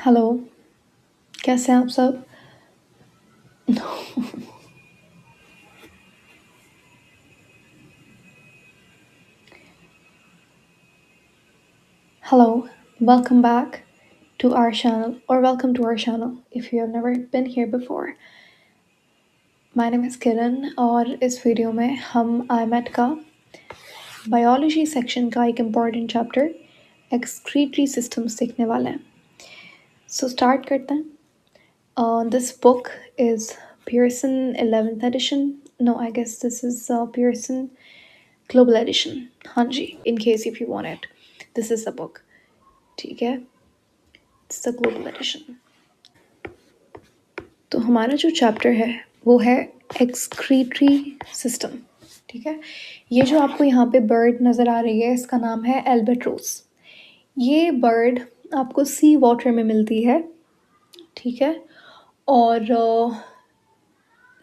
Hello, कैसे हैं आप सब? Hello, welcome back to our channel or welcome to our channel if you have never been here before. My name is Kiran और इस video में हम आईमेट का बायोलॉजी सेक्शन का एक इम्पॉर्टेंट चैप्टर एक्सक्रीटरी सिस्टम्स सीखने वाले हैं. सो स्टार्ट करते हैं. This book is Pearson 11th edition. No, I guess this is Pearson Global Edition. हाँ जी, in case if you want it. This is the book. ठीक है, इट्स द ग्लोबल एडिशन. तो हमारा जो चैप्टर है वो है एक्सक्रीटरी सिस्टम. ठीक है, ये जो आपको यहाँ पे बर्ड नज़र आ रही है इसका नाम है एल्बेट्रोस. ये बर्ड आपको सी वाटर में मिलती है. ठीक है, और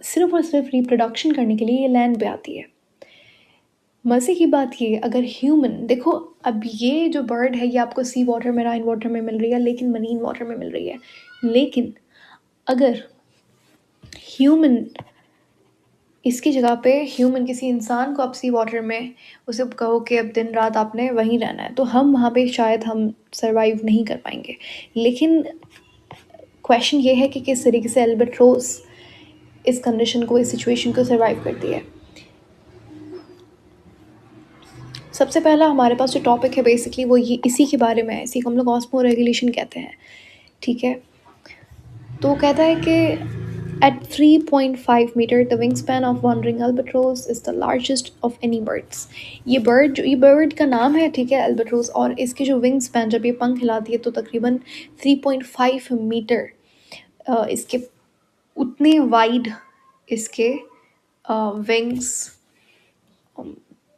सिर्फ और सिर्फ रिप्रोडक्शन करने के लिए ये लैंड पे आती है. मज़े की बात ये, अगर ह्यूमन देखो, अब ये जो बर्ड है ये आपको सी वाटर में, राइन वाटर में मिल रही है, लेकिन मरीन वाटर में मिल रही है. लेकिन अगर ह्यूमन इसकी जगह पे ह्यूमन किसी इंसान को आप सी वाटर में उसे कहो कि अब दिन रात आपने वहीं रहना है, तो हम वहाँ पे शायद हम सरवाइव नहीं कर पाएंगे. लेकिन क्वेश्चन ये है कि किस तरीके से एल्बेट्रोस इस कंडीशन को, इस सिचुएशन को सरवाइव करती है. सबसे पहला हमारे पास जो टॉपिक है बेसिकली वो ये इसी के बारे में है. इसी को हम लोग ऑस्मो रेगुलेशन कहते हैं. ठीक है, तो कहता है कि at 3.5 meter, the wingspan of wandering albatross is the largest of any birds. ये बर्ड का नाम है. ठीक है, albatross. और इसके जो विंग स्पैन, जब ये पंख हिलाती है तो तकरीबन 3.5 मीटर इसके उतने वाइड इसके विंग्स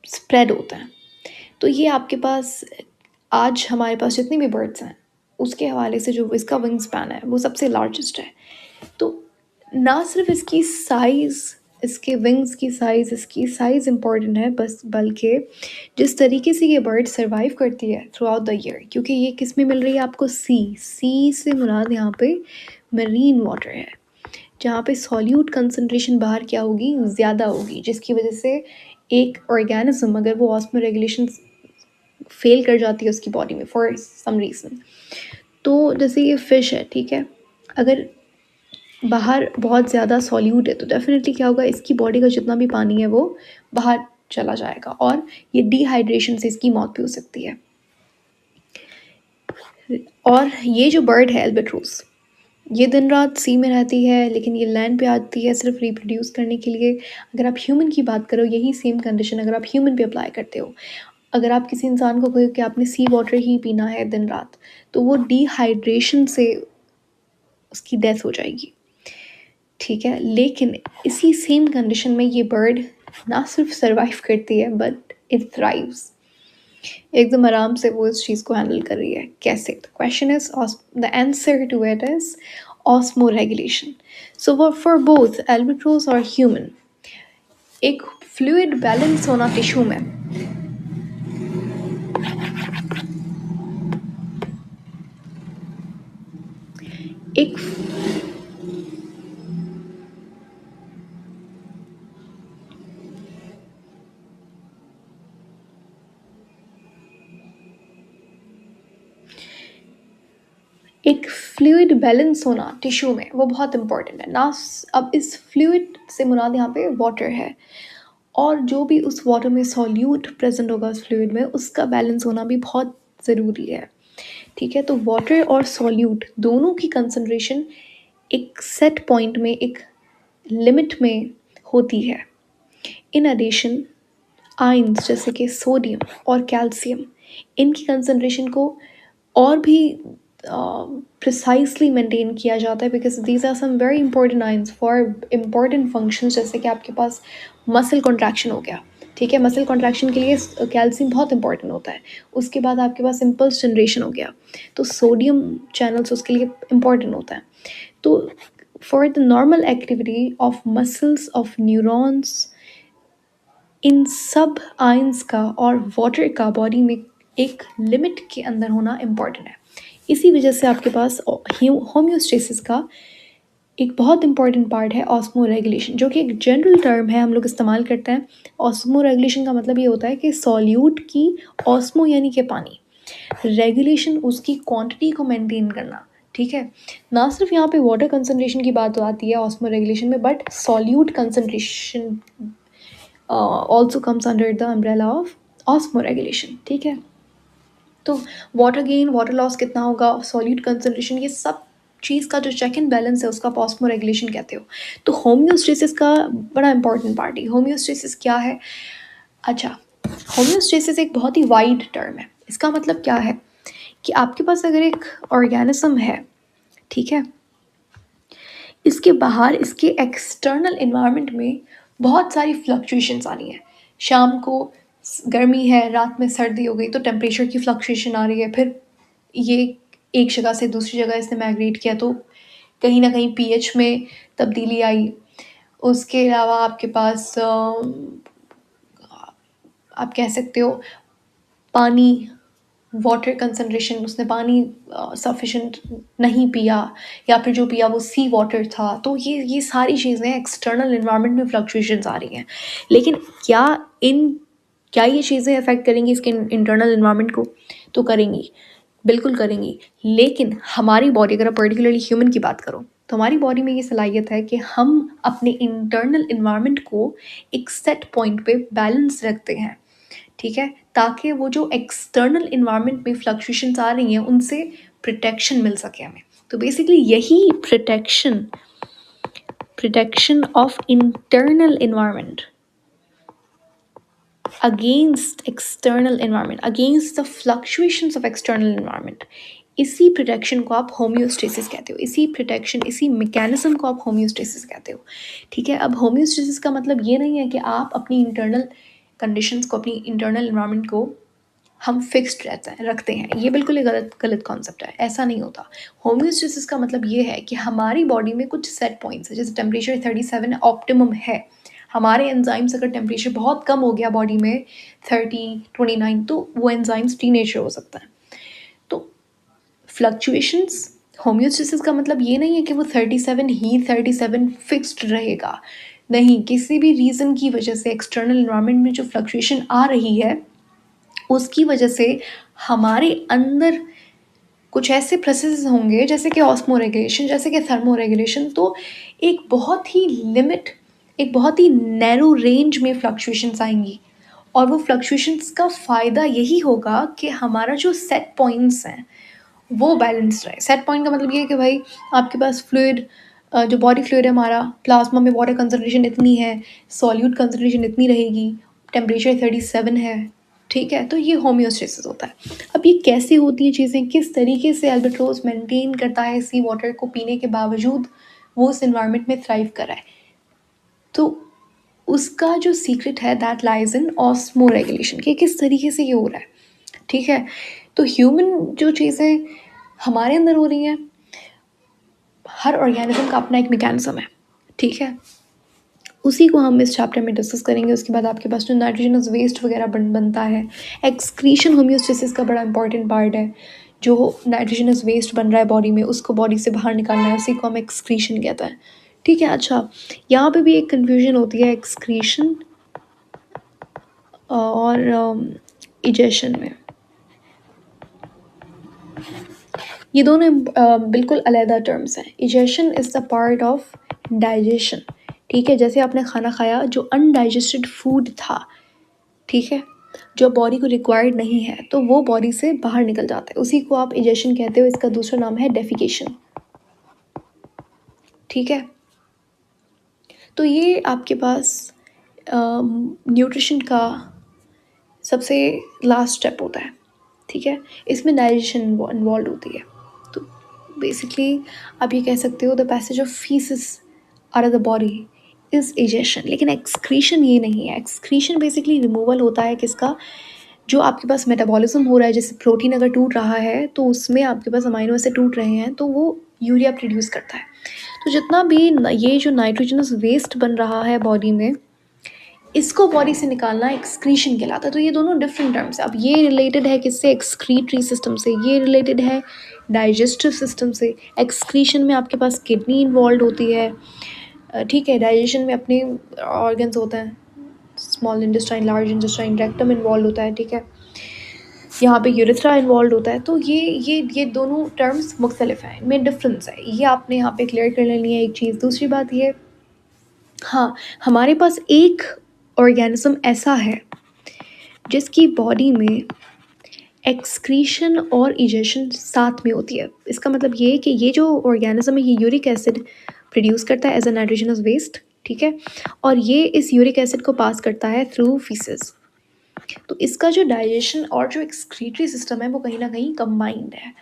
स्प्रेड होते हैं. तो ये आपके पास आज हमारे पास जितनी भी बर्ड्स हैं उसके हवाले से जो इसका विंग स्पैन है वो सबसे लार्जेस्ट है. तो ना सिर्फ इसकी साइज़, इसके विंग्स की साइज़, इसकी साइज़ इम्पॉर्टेंट है, बस बल्कि जिस तरीके से ये बर्ड सर्वाइव करती है थ्रू आउट द ईयर. क्योंकि ये किस में मिल रही है आपको? सी से मुराद यहाँ पे मरीन वाटर है, जहाँ पे सॉल्यूट कंसनट्रेशन बाहर क्या होगी? ज़्यादा होगी, जिसकी वजह से एक ऑर्गेनिज्म अगर वो ऑस्मो रेगुलेशन फेल कर जाती है उसकी बॉडी में फॉर सम रीज़न, तो जैसे ये फ़िश है. ठीक है, अगर बाहर बहुत ज़्यादा सॉल्यूट है तो डेफिनेटली क्या होगा? इसकी बॉडी का जितना भी पानी है वो बाहर चला जाएगा और ये डिहाइड्रेशन से इसकी मौत भी हो सकती है. और ये जो बर्ड है एल्बेट्रोस, ये दिन रात सी में रहती है, लेकिन ये लैंड पे आती है सिर्फ रिप्रोड्यूस करने के लिए. अगर आप ह्यूमन की बात करो, यही सेम कंडीशन अगर आप ह्यूमन पे अप्लाई करते हो, अगर आप किसी इंसान को कहो कि आपने सी वाटर ही पीना है दिन रात, तो वो डिहाइड्रेशन से उसकी डेथ हो जाएगी. ठीक है, लेकिन इसी सेम कंडीशन में ये बर्ड ना सिर्फ सरवाइव करती है बट इट थ्राइव्स. एकदम आराम से वो इस चीज़ को हैंडल कर रही है. कैसे? The question is, the answer to it is osmoregulation. So for both albatross और ह्यूमन, एक फ्लूइड बैलेंस होना टिश्यू में, एक एक फ्लूइड बैलेंस होना टिश्यू में वो बहुत इंपॉर्टेंट है ना. अब इस फ्लूइड से मुराद यहाँ पे वाटर है, और जो भी उस वाटर में सॉल्यूट प्रेजेंट होगा उस फ्लूइड में, उसका बैलेंस होना भी बहुत ज़रूरी है. ठीक है, तो वाटर और सॉल्यूट दोनों की कंसंट्रेशन एक सेट पॉइंट में, एक लिमिट में होती है. इन एडिशन आयंस जैसे कि सोडियम और कैल्शियम, इनकी कंसंट्रेशन को और भी प्रिसाइसली मेंटेन किया जाता है, because these are some very important ions for important functions. जैसे कि आपके पास मसल कॉन्ट्रैक्शन हो गया. ठीक है, मसल कॉन्ट्रैक्शन के लिए कैल्शियम बहुत इंपॉर्टेंट होता है. उसके बाद आपके पास इम्पल्स जनरेशन हो गया, तो सोडियम चैनल्स उसके लिए इम्पॉर्टेंट होता है. तो for the normal activity of muscles, of neurons, इन सब आयंस का और वाटर का बॉडी में एक लिमिट के अंदर होना इम्पॉर्टेंट है. इसी वजह से आपके पास होम्योस्टेसिस का एक बहुत इंपॉर्टेंट पार्ट है ऑस्मो रेगुलेशन, जो कि एक जनरल टर्म है, हम लोग इस्तेमाल करते हैं। ऑस्मो रेगुलेशन का मतलब ये होता है कि सॉल्यूट की ऑस्मो यानी कि पानी, रेगुलेशन उसकी क्वांटिटी को मेंटेन करना। ठीक है, ना सिर्फ यहाँ पे वाटर कंसंट्रेशन की बात आती है ऑस्मो रेगुलेशन में, but solute concentration also comes under the umbrella of osmo regulation. ठीक है, तो वाटर गेन, वाटर लॉस कितना होगा, सॉल्यूट कंसंट्रेशन, ये सब चीज़ का जो चेक एंड बैलेंस है उसका ऑस्मो रेगुलेशन कहते हो। तो होम्योस्टेसिस का बड़ा इंपॉर्टेंट पार्ट है। होम्योस्टेसिस क्या है? अच्छा, होम्योस्टेसिस एक बहुत ही वाइड टर्म है। इसका मतलब क्या है कि आपके पास अगर एक ऑर्गेनिज्म है, ठीक है, इसके बाहर, इसके एक्सटर्नल इन्वायरमेंट में बहुत सारी फ्लक्चुएशंस आ रही हैं। शाम को गर्मी है, रात में सर्दी हो गई, तो टेम्परेचर की फ्लक्चुएशन आ रही है। फिर ये एक जगह से दूसरी जगह इसने माइग्रेट किया, तो कहीं ना कहीं पीएच में तब्दीली आई। उसके अलावा आपके पास आप कह सकते हो पानी, वाटर कंसंट्रेशन, उसने पानी सफिशेंट नहीं पिया, या फिर जो पिया वो सी वाटर था। तो ये सारी चीज़ें एक्सटर्नल इन्वायरमेंट में फ्लक्चुएशंस आ रही हैं। लेकिन क्या ये चीज़ें अफेक्ट करेंगी इसके इंटरनल इन्वायरमेंट को? तो करेंगी, बिल्कुल करेंगी। लेकिन हमारी बॉडी, अगर आप पर्टिकुलरली ह्यूमन की बात करो, तो हमारी बॉडी में ये सलाहियत है कि हम अपने इंटरनल इन्वायरमेंट को एक सेट पॉइंट पे बैलेंस रखते हैं। ठीक है, ताकि वो जो एक्सटर्नल इन्वायरमेंट में फ्लक्चुएशंस आ रही हैं उनसे प्रोटेक्शन मिल सके हमें। तो बेसिकली यही protection of internal environment against external environment, against the fluctuations of external environment, इसी प्रोटेक्शन को आप होम्योस्टेसिस कहते हो। इसी प्रोटेक्शन, इसी मैकेनिज्म को आप होम्योस्टेसिस कहते हो। ठीक है, अब होम्योस्टेसिस का मतलब ये नहीं है कि आप अपनी इंटरनल कंडीशंस को, अपनी इंटरनल इन्वायरमेंट को हम फिक्स्ड रखते हैं। ये बिल्कुल ही गलत कॉन्सेप्ट है, ऐसा नहीं होता। होम्योस्टेसिस का मतलब ये है कि हमारी बॉडी में कुछ सेट पॉइंट्स है, जैसे टेम्परेचर 37 ऑप्टिमम है। हमारे एंजाइम्स, अगर टेम्परेचर बहुत कम हो गया बॉडी में 30, 29, तो वो एंजाइम्स डीनेचर हो सकता है। तो फ्लक्चुएशंस, होम्योस्टेसिस का मतलब ये नहीं है कि वो 37 ही 37 फिक्स्ड रहेगा। नहीं, किसी भी रीज़न की वजह से एक्सटर्नल इन्वायरमेंट में जो फ्लक्चुएशन आ रही है उसकी वजह से हमारे अंदर कुछ ऐसे प्रोसेस होंगे, जैसे कि ऑस्मो रेगुलेशन, जैसे कि थर्मो रेगुलेशन। तो एक बहुत ही लिमिट, एक बहुत ही नैरो रेंज में फ्लक्चुएशंस आएंगी, और वो फ्लक्चुएशंस का फ़ायदा यही होगा कि हमारा जो सेट पॉइंट्स हैं वो बैलेंस रहे। सेट पॉइंट का मतलब ये है कि भाई आपके पास फ्लूइड, जो बॉडी फ्लूइड है हमारा, प्लाज्मा में वाटर कंसनट्रेशन इतनी है, सॉल्यूट कंसनट्रेशन इतनी रहेगी, टेम्परेचर 37 है। ठीक है, तो ये होम्योस्टेसिस होता है। अब ये कैसे होती है चीज़ें, किस तरीके से एल्बाट्रोस मेंटेन करता है सी वाटर को पीने के बावजूद वो उस इन्वायरमेंट में थ्राइव कर रहा है, तो उसका जो सीक्रेट है that lies in osmo regulation, कि किस तरीके से ये हो रहा है। ठीक है, तो ह्यूमन जो चीज़ें हमारे अंदर हो रही हैं, हर ऑर्गेनिज्म का अपना एक मैकेनिज्म है। ठीक है, उसी को हम इस चैप्टर में डिस्कस करेंगे। उसके बाद आपके पास जो नाइट्रोजनस वेस्ट वगैरह बनता है, एक्सक्रीशन होम्योस्टेसिस का बड़ा इंपॉर्टेंट पार्ट है। जो नाइट्रोजनस वेस्ट बन रहा है बॉडी में, उसको बॉडी से बाहर निकालना है, उसी को हम एक्सक्रीशन कहते हैं। ठीक है, अच्छा, यहाँ पे भी एक कन्फ्यूजन होती है एक्सक्रीशन और इजेशन में। ये दोनों बिल्कुल अलग टर्म्स हैं। Egestion is the part of digestion. ठीक है, जैसे आपने खाना खाया, जो अनडाइजेस्टेड फूड था, ठीक है, जो बॉडी को रिक्वायर्ड नहीं है, तो वो बॉडी से बाहर निकल जाता है, उसी को आप इजेशन कहते हो। इसका दूसरा नाम है डेफिकेशन। ठीक है, तो ये आपके पास न्यूट्रिशन का सबसे लास्ट स्टेप होता है। ठीक है, इसमें डाइजेशन इन्वॉल्व होती है। तो बेसिकली आप ये कह सकते हो the passage of faeces out of the body is egestion. लेकिन एक्सक्रीशन ये नहीं है। एक्सक्रीशन बेसिकली रिमूवल होता है किसका, जो आपके पास मेटाबॉलिज्म हो रहा है। जैसे प्रोटीन अगर टूट रहा है तो उसमें आपके पास अमाइनो एसिड टूट रहे हैं, तो वो यूरिया प्रोड्यूस करता है। तो जितना भी ये जो नाइट्रोजनस वेस्ट बन रहा है बॉडी में, इसको बॉडी से निकालना एक्सक्रीशन कहलाता है। तो ये दोनों डिफरेंट टर्म्स है। अब ये रिलेटेड है किससे? एक्सक्रीटरी सिस्टम से। ये रिलेटेड है डाइजेस्टिव सिस्टम से। एक्सक्रीशन में आपके पास किडनी इन्वॉल्व होती है, ठीक है। डाइजेशन में अपने ऑर्गन्स होते हैं, small intestine, large intestine, rectum involve होता है, ठीक है। यहाँ पे यूरेथ्रा इन्वॉल्व होता है। तो ये दोनों टर्म्स मुख्तलिफ हैं, इनमें डिफरेंस है। ये आपने यहाँ पे क्लियर कर लेनी है एक चीज़। दूसरी बात ये, हाँ, हमारे पास एक ऑर्गेनिज्म ऐसा है जिसकी बॉडी में एक्सक्रीशन और इजेशन साथ में होती है। इसका मतलब ये है कि ये जो ऑर्गेनिज्म है ये यूरिक एसिड प्रोड्यूस करता है एज अ नाइट्रोजनस वेस्ट, ठीक है, और ये इस यूरिक एसिड को पास करता है थ्रू फीसेस। तो इसका जो डाइजेशन और जो एक्सक्रीटरी सिस्टम है वो कहीं ना कहीं कंबाइंड है।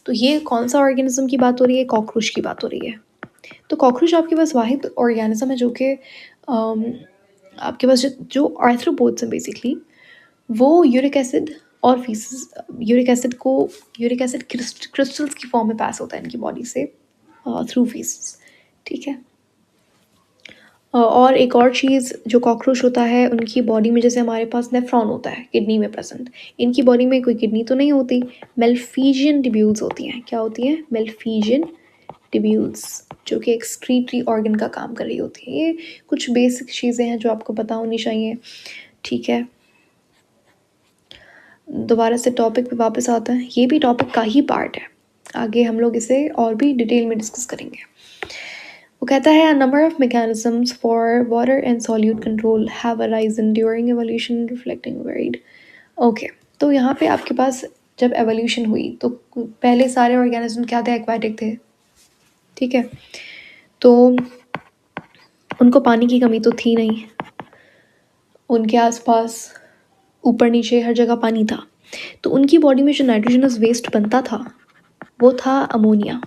तो ये कौन सा ऑर्गेनिज्म की बात हो रही है? कॉकरोच की बात हो रही है। तो कॉकरोच आपके पास वाहिद ऑर्गेनिज्म है जो कि आपके पास जो आर्थ्रोपोड्स हैं बेसिकली, वो यूरिक एसिड और फीसेस, यूरिक एसिड क्रिस्टल्स की फॉर्म में पास होता है इनकी बॉडी से थ्रू फीसेस, ठीक है। और एक और चीज़, जो कॉकरोच होता है उनकी बॉडी में जैसे हमारे पास नेफ्रॉन होता है किडनी में प्रेजेंट, इनकी बॉडी में कोई किडनी तो नहीं होती, मेल्फिजियन ट्यूब्यूल्स होती हैं। क्या होती हैं? मेल्फिजियन ट्यूब्यूल्स, जो कि एक्सक्रीटरी ऑर्गन का काम कर रही होती है। ये कुछ बेसिक चीज़ें हैं जो आपको पता होनी चाहिए, ठीक है। दोबारा से टॉपिक पे वापस आता है, ये भी टॉपिक का ही पार्ट है, आगे हम लोग इसे और भी डिटेल में डिस्कस करेंगे। वो कहता है a number of mechanisms for water and solute control have arisen during evolution reflecting varied। Okay, तो यहाँ पे आपके पास जब एवोल्यूशन हुई तो पहले सारे ऑर्गेनिज्म क्या थे? एक्वाटिक थे, ठीक है। तो उनको पानी की कमी तो थी नहीं, उनके आसपास ऊपर नीचे हर जगह पानी था। तो उनकी बॉडी में जो नाइट्रोजनस वेस्ट बनता था वो था अमोनिया,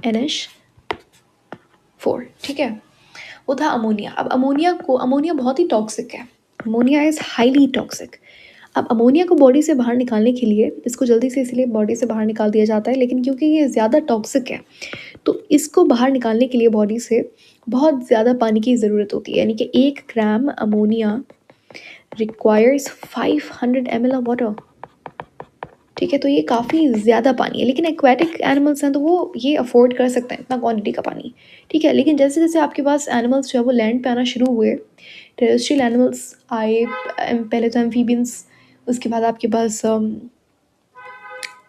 NH4, ठीक है, वो था अमोनिया। अब अमोनिया बहुत ही टॉक्सिक है। Ammonia is highly toxic. अब अमोनिया को बॉडी से बाहर निकालने के लिए, इसको जल्दी से इसलिए बॉडी से बाहर निकाल दिया जाता है, लेकिन क्योंकि ये ज़्यादा टॉक्सिक है तो इसको बाहर निकालने के लिए बॉडी से बहुत ज़्यादा पानी की ज़रूरत होती है। यानी कि 1 gram ammonia requires 500 ml of water, ठीक है। तो ये काफ़ी ज़्यादा पानी है, लेकिन एक्वेटिक एनिमल्स हैं तो वो ये अफोर्ड कर सकते हैं इतना क्वांटिटी का पानी, ठीक है। लेकिन जैसे जैसे आपके पास एनिमल्स जो है वो लैंड पे आना शुरू हुए, टेरेस्ट्रियल एनिमल्स आए, पहले तो एम्फीबियंस, उसके बाद आपके पास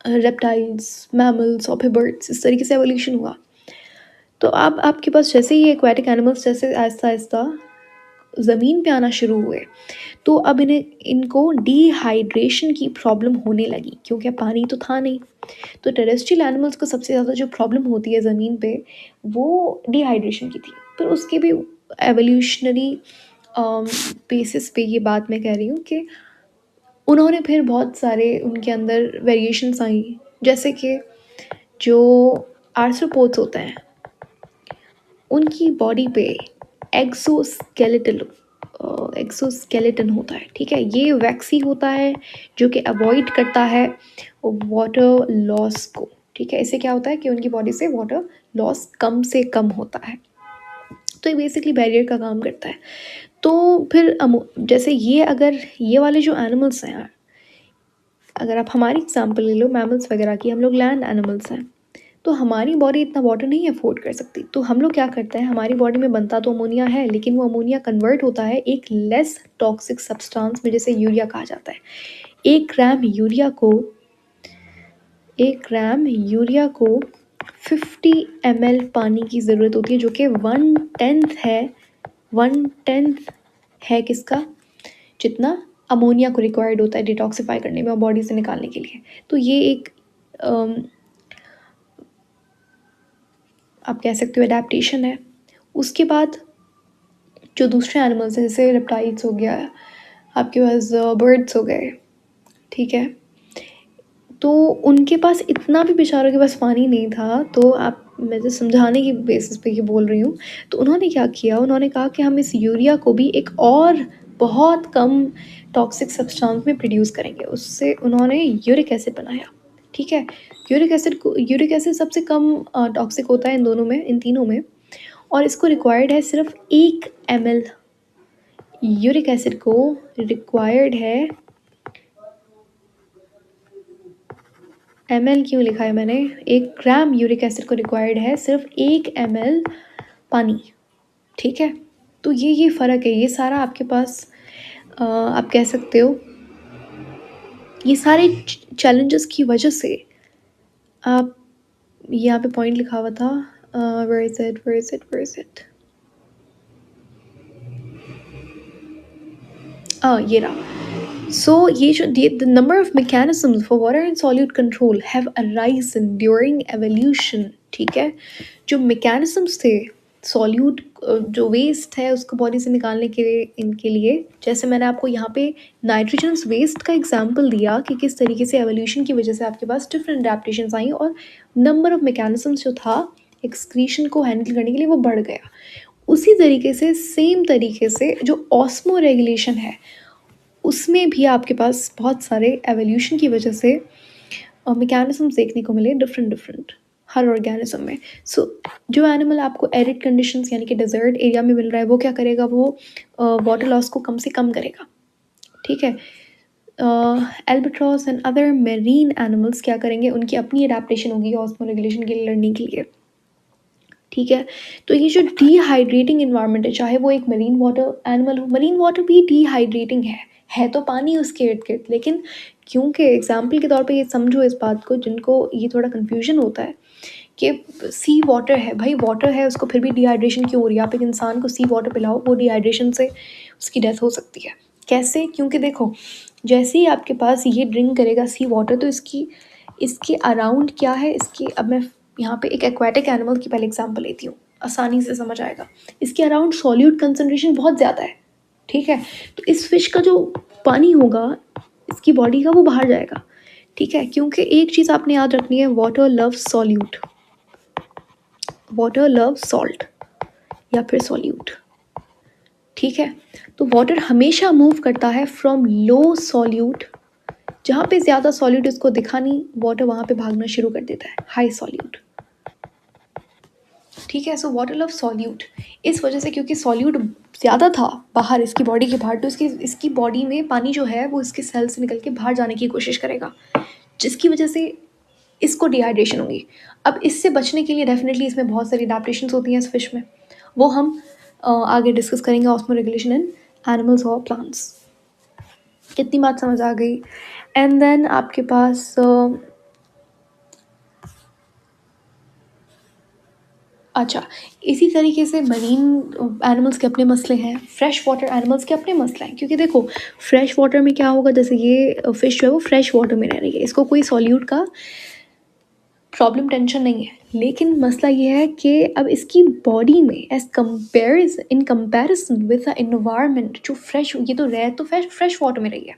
रेप्टाइल्स, मैमल्स और फिर बर्ड्स, इस तरीके से एवोल्यूशन हुआ। तो अब आपके पास जैसे ही एक्वेटिक एनिमल्स जैसे आहिस्ता आहिस्ता ज़मीन पे आना शुरू हुए तो अब इनको डिहाइड्रेशन की प्रॉब्लम होने लगी, क्योंकि अब पानी तो था नहीं। तो टेरेस्ट्रियल एनिमल्स को सबसे ज़्यादा जो प्रॉब्लम होती है ज़मीन पे वो डिहाइड्रेशन की थी। पर उसके भी एवोल्यूशनरी बेसिस पे ये बात मैं कह रही हूँ कि उन्होंने फिर बहुत सारे उनके अंदर वेरिएशंस आई, जैसे कि जो आर्थ्रोपोड्स होते हैं उनकी बॉडी पे एक्सोस्केलेटन होता है, ठीक है। ये वैक्सी होता है जो कि अवॉइड करता है वाटर लॉस को, ठीक है। इससे क्या होता है कि उनकी बॉडी से वाटर लॉस कम से कम होता है। तो ये बेसिकली बैरियर का काम करता है। तो फिर जैसे अगर ये वाले जो एनिमल्स हैं, अगर आप हमारी एग्जांपल ले लो मैमल्स वगैरह की, हम लोग लैंड एनिमल्स हैं, तो हमारी बॉडी इतना वाटर नहीं अफोर्ड कर सकती। तो हम लोग क्या करते हैं, हमारी बॉडी में बनता तो अमोनिया है, लेकिन वो अमोनिया कन्वर्ट होता है एक लेस टॉक्सिक सब्सटेंस में, जैसे यूरिया कहा जाता है। 1 ग्राम यूरिया को 50 ml पानी की ज़रूरत होती है, जो कि 1/10 है किसका? जितना अमोनिया को रिक्वायर्ड होता है डिटॉक्सिफाई करने में और बॉडी से निकालने के लिए। तो ये एक आप कह सकते हो एडेप्टेशन है। उसके बाद जो दूसरे एनिमल्स हैं, जैसे रेप्टाइल्स हो गया, आपके पास बर्ड्स हो गए, ठीक है, तो उनके पास इतना भी बेचारों के पास पानी नहीं था। तो मैं तो समझाने की बेसिस पे ये बोल रही हूँ। तो उन्होंने क्या किया, उन्होंने कहा कि हम इस यूरिया को भी एक और बहुत कम टॉक्सिक सब्सटेंस में प्रोड्यूस करेंगे। उससे उन्होंने यूरिक एसिड बनाया, ठीक है। यूरिक एसिड सबसे कम टॉक्सिक होता है इन तीनों में, और इसको रिक्वायर्ड है सिर्फ 1 ml यूरिक एसिड को रिक्वायर्ड है, ml क्यों लिखा है मैंने, 1 ग्राम यूरिक एसिड को रिक्वायर्ड है सिर्फ 1 ml पानी। ठीक है, तो ये फ़र्क है, ये सारा आपके पास आप कह सकते हो ये सारे चैलेंजेस की वजह से आप, यहाँ पे पॉइंट लिखा हुआ था, where is it where is it where is it, ये रहा। So ये जो the number of mechanisms for water and solute control have arisen during evolution, ठीक है, जो mechanisms थे solute जो वेस्ट है उसको बॉडी से निकालने के लिए, इनके लिए, जैसे मैंने आपको यहाँ पे नाइट्रोजन वेस्ट का एग्जांपल दिया कि किस तरीके से एवोल्यूशन की वजह से आपके पास डिफरेंट अडेप्टेशंस आई और नंबर ऑफ मैकेनिज्म्स जो था एक्सक्रीशन को हैंडल करने के लिए वो बढ़ गया। उसी तरीके से सेम तरीके से जो ऑस्मो रेगुलेशन है उसमें भी आपके पास बहुत सारे एवोल्यूशन की वजह से मैकेनिज्म्स देखने को मिले डिफरेंट हर ऑर्गेनिज्म में। सो जो एनिमल आपको एरिड कंडीशंस यानी कि डेजर्ट एरिया में मिल रहा है वो क्या करेगा, वो वाटर लॉस को कम से कम करेगा। ठीक है, albatross and other marine animals क्या करेंगे, उनकी अपनी अडेप्टेशन होगी ऑस्मो रेगुलेशन के लिए लड़ने के लिए। ठीक है, तो ये जो डिहाइड्रेटिंग इन्वायरमेंट है, चाहे वो एक मरीन वाटर एनिमल हो, मरीन वाटर भी डिहाइड्रेटिंग है तो पानी उसके इर्द गिर्द, लेकिन क्योंकि एग्जाम्पल के तौर पे ये समझो इस बात को, जिनको ये थोड़ा कन्फ्यूजन होता है कि सी वाटर है, भाई वाटर है उसको फिर भी डिहाइड्रेशन क्यों हो रही है, आप एक इंसान को सी वाटर पिलाओ वो डिहाइड्रेशन से उसकी डेथ हो सकती है। कैसे, क्योंकि देखो जैसे ही आपके पास ये ड्रिंक करेगा सी वाटर तो इसके अराउंड क्या है, इसकी, अब मैं यहाँ पे एक एक्वाटिक एनिमल की पहले एग्जांपल लेती हूँ, आसानी से समझ आएगा। इसके अराउंड सॉल्यूट कंसनट्रेशन बहुत ज़्यादा है। ठीक है, तो इस फिश का जो पानी होगा इसकी बॉडी का वो बाहर जाएगा। ठीक है, क्योंकि एक चीज़ आपने याद रखनी है, water love solute, water love salt या फिर सॉल्यूट। ठीक है, तो वाटर हमेशा मूव करता है फ्रॉम लो सॉल्यूट, जहाँ पे ज़्यादा सॉल्यूट इसको दिखा नहीं वाटर वहाँ पे भागना शुरू कर देता है हाई सॉल्यूट। ठीक है, सो वाटर लव सॉल्यूट इस वजह से, क्योंकि सॉल्यूट ज़्यादा था बाहर इसकी बॉडी के बाहर, तो इसकी बॉडी में पानी जो है वो इसके सेल से निकल के बाहर जाने की कोशिश करेगा, जिसकी वजह से इसको डिहाइड्रेशन होगी। अब इससे बचने के लिए डेफिनेटली इसमें बहुत सारी अडेप्टेशंस होती हैं इस फिश में, वो हम आगे डिस्कस करेंगे ऑस्मो रेगुलेशन इन एनिमल्स और प्लांट्स। कितनी बात समझ आ गई। एंड देन आपके पास अच्छा, इसी तरीके से मरीन एनिमल्स के अपने मसले हैं, फ्रेश वाटर एनिमल्स के अपने मसले हैं, क्योंकि देखो फ्रेश वाटर में क्या होगा, जैसे ये फिश जो है वो फ्रेश वाटर में रह रही है, इसको कोई सॉल्यूट का प्रॉब्लम टेंशन नहीं है, लेकिन मसला ये है कि अब इसकी बॉडी में in comparison with the environment जो फ्रेश, ये तो रह तो फ्रेश वाटर में रही है,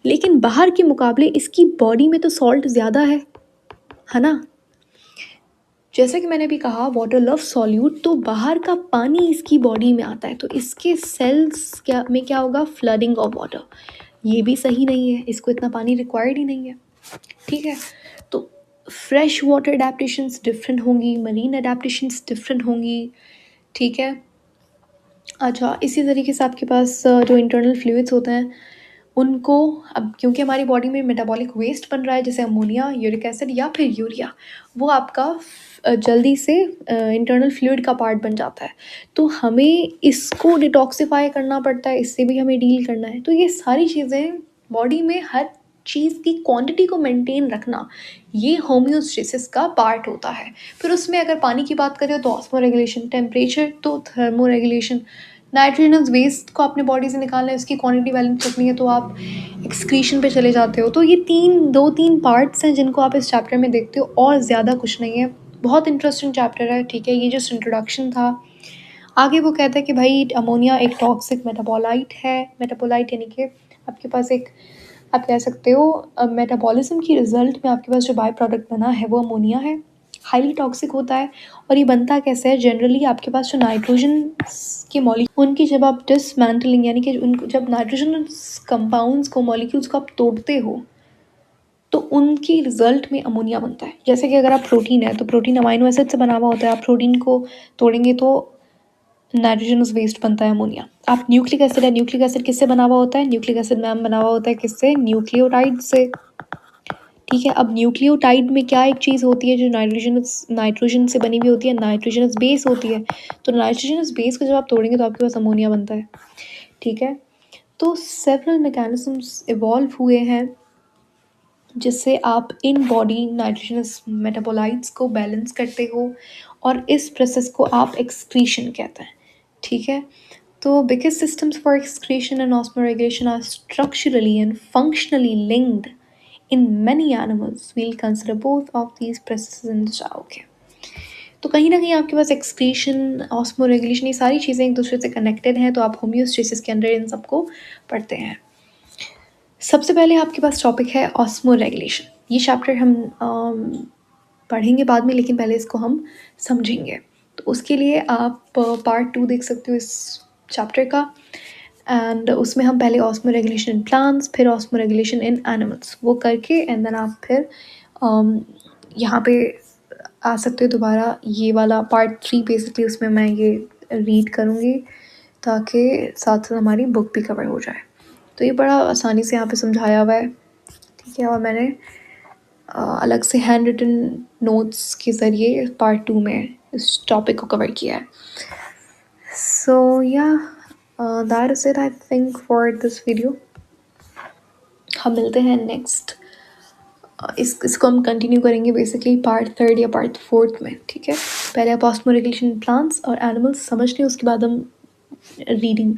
लेकिन बाहर के मुकाबले इसकी बॉडी में तो सॉल्ट ज़्यादा है ना। जैसा कि मैंने भी कहा वाटर लव सॉल्यूट, तो बाहर का पानी इसकी बॉडी में आता है तो इसके सेल्स क्या होगा, फ्लडिंग ऑफ वाटर। ये भी सही नहीं है, इसको इतना पानी रिक्वायर्ड ही नहीं है। ठीक है, तो फ्रेश वाटर अडेप्टेशंस डिफरेंट होंगी, मरीन अडेप्टेशंस डिफरेंट होंगी। ठीक है, अच्छा, इसी तरीके से आपके पास जो इंटरनल फ्लूइड्स होते हैं उनको, अब क्योंकि हमारी बॉडी में मेटाबॉलिक वेस्ट बन रहा है जैसे अमोनिया, यूरिक एसिड या फिर यूरिया, वो आपका जल्दी से इंटरनल फ्लूइड का पार्ट बन जाता है, तो हमें इसको डिटॉक्सिफाई करना पड़ता है, इससे भी हमें डील करना है। तो ये सारी चीज़ें बॉडी में हर चीज़ की क्वांटिटी को मेंटेन रखना, ये होम्योस्टेसिस का पार्ट होता है। फिर उसमें अगर पानी की बात करें तो ऑस्मो रेगुलेशन, टेम्परेचर तो थर्मो रेगुलेशन, नाइट्रोजनस वेस्ट को अपने बॉडी से निकालना है, उसकी क्वांटिटी बैलेंस रखनी है तो आप एक्सक्रीशन पे चले जाते हो। तो ये दो तीन पार्ट्स हैं जिनको आप इस चैप्टर में देखते हो, और ज़्यादा कुछ नहीं है। बहुत इंटरेस्टिंग चैप्टर है। ठीक है, ये जस्ट इंट्रोडक्शन था। आगे वो कहता है कि भाई अमोनिया एक टॉक्सिक मेटाबोलाइट है, मेटाबोलाइट यानी कि आपके पास एक, आप कह सकते हो मेटाबॉलिज्म की रिजल्ट में आपके पास जो बाय प्रोडक्ट बना है वो अमोनिया है, हाईली टॉक्सिक होता है। और ये बनता कैसे है, जनरली आपके पास जो नाइट्रोजन के मॉलिक्यूल, उनकी जब आप डिसमेंटलिंग यानी कि उनको जब नाइट्रोजन कंपाउंड्स को, मॉलिक्यूल्स को आप तोड़ते हो तो उनकी रिजल्ट में अमोनिया बनता है। जैसे कि अगर आप प्रोटीन है तो प्रोटीन अमाइनो एसिड से बना हुआ होता है, आप प्रोटीन को तोड़ेंगे तो नाइट्रोजनस वेस्ट बनता है अमोनिया। आप न्यूक्लिक एसिड है, न्यूक्लिक एसिड किससे बना हुआ होता है? न्यूक्लिक एसिड मैम बना हुआ होता है किससे? न्यूक्लियोटाइड से। ठीक है, अब न्यूक्लियोटाइड में क्या एक चीज़ होती है जो नाइट्रोजन से बनी हुई होती है? नाइट्रोजनस बेस होती है। तो नाइट्रोजनस बेस को जब आप तोड़ेंगे तो आपके पास अमोनिया बनता है। ठीक है, तो सेवरल मैकेनिज्म्स इवॉल्व हुए हैं जिससे आप इन बॉडी नाइट्रोजनस मेटाबोलाइट्स को बैलेंस करते हो, और इस प्रोसेस को आप एक्सक्रीशन कहते हैं। ठीक है, तो because systems for excretion and osmoregulation are structurally and functionally linked in many animals, we'll consider both of these processes in this okay. तो कहीं ना कहीं आपके पास एक्सक्रीशन, ऑस्मोरेगुलेशन, ये सारी चीज़ें एक दूसरे से कनेक्टेड हैं, तो आप होम्योस्टेसिस के अंदर इन सबको पढ़ते हैं। सबसे पहले आपके पास टॉपिक है ऑस्मोरेगुलेशन। ये चैप्टर हम पढ़ेंगे बाद में, लेकिन पहले इसको हम समझेंगे। तो उसके लिए आप पार्ट 2 देख सकते हो इस चैप्टर का, एंड उसमें हम पहले ऑस्मोरेगुलेशन इन प्लांट्स, फिर ऑस्मोरेगुलेशन इन एनिमल्स, वो करके एंड देन आप फिर यहाँ पे आ सकते हो दोबारा। ये वाला पार्ट 3 बेसिकली उसमें मैं ये रीड करूँगी ताकि साथ साथ हमारी बुक भी कवर हो जाए। तो ये बड़ा आसानी से यहाँ पे समझाया हुआ है। ठीक है, और मैंने अलग से हैंड रिटन नोट्स के ज़रिए पार्ट 2 में इस टॉपिक को कवर किया है। सो या that is it I think for this video. हम मिलते हैं नेक्स्ट, इसको हम कंटिन्यू करेंगे बेसिकली पार्ट 3 या पार्ट 4 में। ठीक है, पहले आप ऑस्मोरेगुलेशन प्लांट्स और एनिमल्स समझ लें, उसके बाद हम रीडिंग